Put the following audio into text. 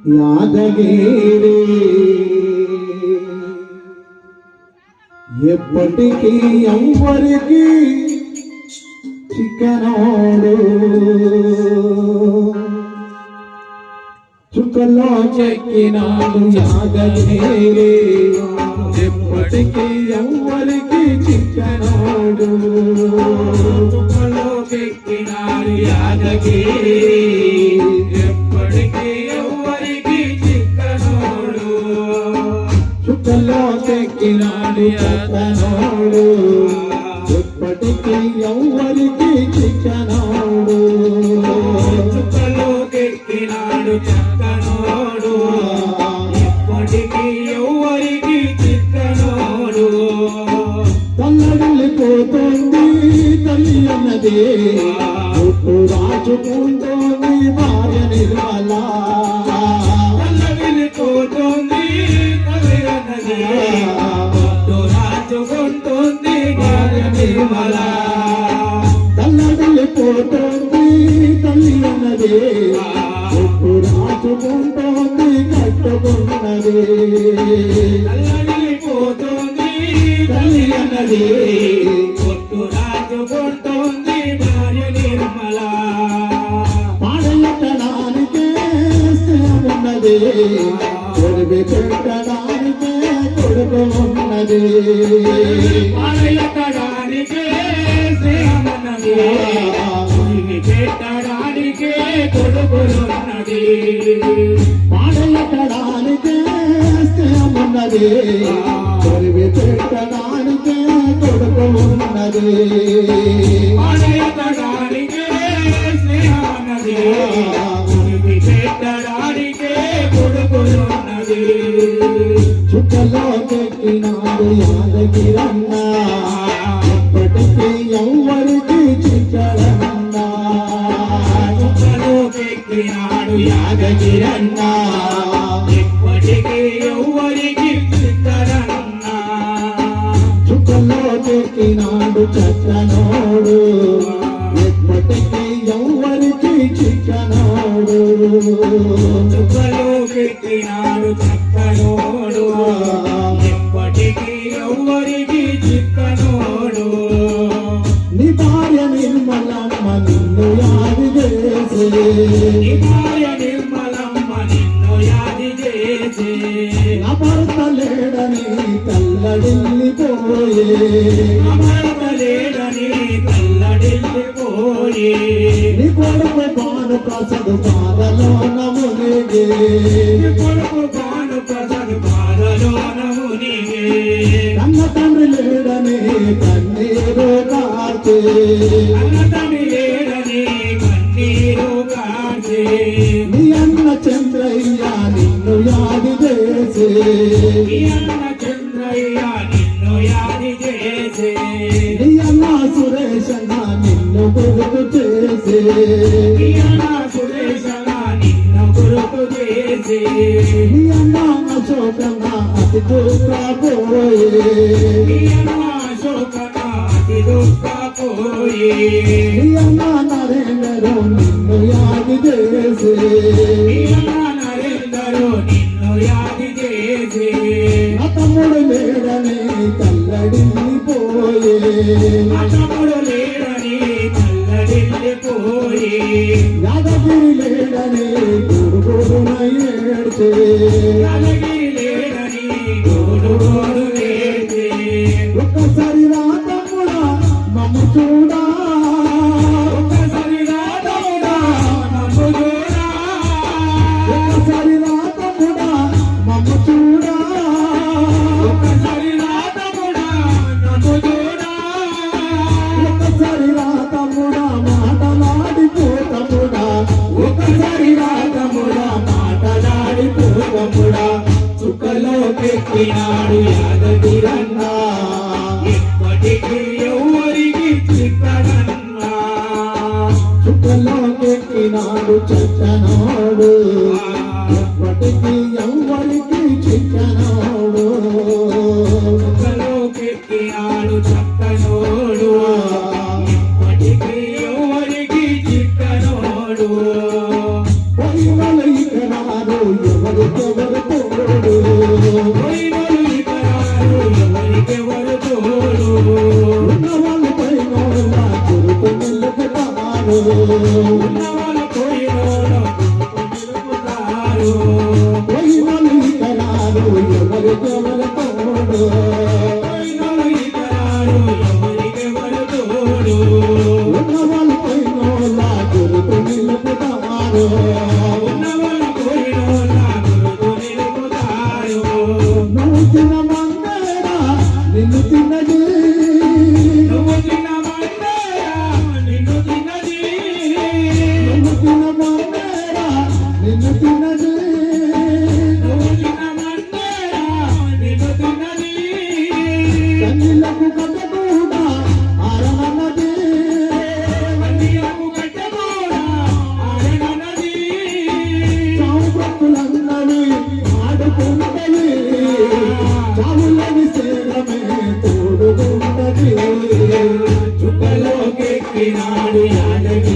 యాదగిరి ఎప్పటికీ ఎవ్వరికి చిక్కనోడు చుక్కల్లో చెక్కినాడు యాదగిరి ఎప్పటికీ ఎవ్వరికి చిక్కనోడు చుక్కల్లో చెక్కినాడు యాదగిరి ఎప్పటికీ ఎవ్వరికి చిక్కనోడు చుక్కల్లో చెక్కినాడు చిక్కనోడు ఎప్పటికీ ఎవ్వరికి చిక్కనోడు చుక్కల్లో చెక్కినాడు చక్కనోడు ఎప్పటికీ ఎవ్వరికి చిక్కనోడు తల్లడిల్లిపోతుంది తల్లి అన్నది పుట్టు రాజుకుంటోంది భార్య నిర్మల తల్లడిల్లిపోతుంది తల్లి అన్నది పుట్టు రాజుకుంటోంది భార్య నిర్మల తల్లడిల్లిపోతుంది తల్లి అన్నది పుట్టు రాజుకుంటోంది కట్టుకున్నది తల్లడిల్లిపోతుంది తల్లి అన్నది పుట్టు రాజుకుంటోంది భార్య నిర్మల పాడెత్తడానికే ఉన్నది కొడుకు పెట్టడానికే కొడుకు ఉన్నది పాడెత్తడానికే స్నేహమన్నది పెట్టడానికే కొడుకులున్నది పాడెత్తడానికే ఉన్నది కొడుకు పెట్టడానికే కొడుకు ఉన్నది పాడెత్తడానికే స్నేహమన్నది పెట్టడానికే కొడుకులున్నది చుక్కలో పెట్టినాడు యాదగిరన్న ఎప్పటికీ ఎవ్వరికి చిక్కరన్న చుక్కలో పెట్టినాడు యాదగిరన్న ఎప్పటికీ ఎవ్వరికి చిక్కరన్న చుక్కలో పెట్టినాడు చక్కనోడు ఎప్పటికీ ఎవ్వరికి చిక్కనోడు చుక్కలో పెట్టినాడు చక్కనోడు ఎప్పటికీ ఎవ్వరికి చిక్కనోడు నీ భార్య నిర్మలమ్మ నిన్ను యాది చేసి భార్య నిర్మలమ్మ నిన్ను యాది చేసి నా భర్త లేడని తల్లడిల్లిపోయే అమరలేడని తల్లడిల్లిపోయి నీ కొడుకు పాను ప్రసదు పాదలోన మునిగే కొడుకు పాను ప్రసదు పాదలోన మునిగే కన్న తండ్రి లేడని కన్నీరు కార్చే అన్న తండ్రి లేడని కన్నీరు కార్చే నీ అన్న చంద్రయ్య నిన్ను యాది చేసి నీ అన్న చంద్రయ్య నిన్ను యాది చేసి నీ అన్న సురేషన్న నిన్ను గుర్తు చేసి నీ అన్న సురేశన నిన్ను గుర్తు చేసి నీ అన్న అశోకన్న అతి దూరపోయే నీ అన్న శోకన అతి దుఃఖపోయి నీ అన్న నరేంద్రు నిన్ను యాది చేసి నీ అన్న నరేందరు నిన్ను యాది చేసి నా తమ్ముడు లేడని తల్లడిల్లిపోయే తమ్ముడు లేడని తల్లడిల్లిపోయి యాదగిరి లేడని గురుగురున ఏడ్చే యాదగిరి లేడని గోడు గోడు లేచి ఒక్కసారి రా తమ్ముడా మమ్మ చూడా ఒక్కసారి రాధవుడా నమ్ము చూడా ఒక్కసారి రా తమ్ముడా మమ్మ చూడా ఒక్కసారి రాధవుడా నమ్ము చూడా ఒక్కసారి రా తమ్ముడా మాటలాడిపో తమ్ముడా ఒక్కసారి రాధముడా మాటలాడిపో తమ్ముడా చుక్కలో పెట్టినాడు యాదగిరన్న ఎప్పటికీ ఎవ్వరికి చిక్కడన్నా చుక్కల్లో పెట్టినాడు చచ్చనోడు ఎప్పటికీ ఎవ్వరికి చిక్కనోడు చుక్కలో పెట్టినాడు చక్కనోడు ఎప్పటికీ ఎవ్వరికి చిక్కనోడు పరిమళ ఇకరారు ఎవరికెవరు తోడు పోయినోళ్ళు ఇక రారు ఎవరికెవరు తోడు ఉన్నవాళ్ళు పైనోళ్ళ గురుకు నిలుపుతారు ఉన్నవాళ్ళు పోయినోళ్ళు నిలుపుతారు పోయినోళ్ళు ఇక రారు ఎవరికెవరు తోడు పోయినోళ్ళు ఇక రారు ఎవరికెవరు తోడు ఉన్నవాళ్ళు పైనోళ్ళ గురుకు నిలుపుతారు ఉన్నవాళ్ళు పోయినోళ్ళ గురుతు నిలుపుతారు నువ్వు తిన్న మందేరా నిన్ను తిన్నది నువ్వు తిన్న మందేరా నిన్ను తిన్నది నువ్వు తిన్న మందేరా నిన్ను తిన్నది నువ్వు తిన్న మందేరా నిన్ను తిన్నది కన్నీళ్లకు కథ కూడా ఆరనన్నది కన్నీళ్లకు కట్ట కూడా ఆడనన్నది చావు బ్రతులన్నవి ఆడుకుంటవి చావులని శేరమే తోడుకుంటది చుక్కలోకెక్కినాడు యాదగిరి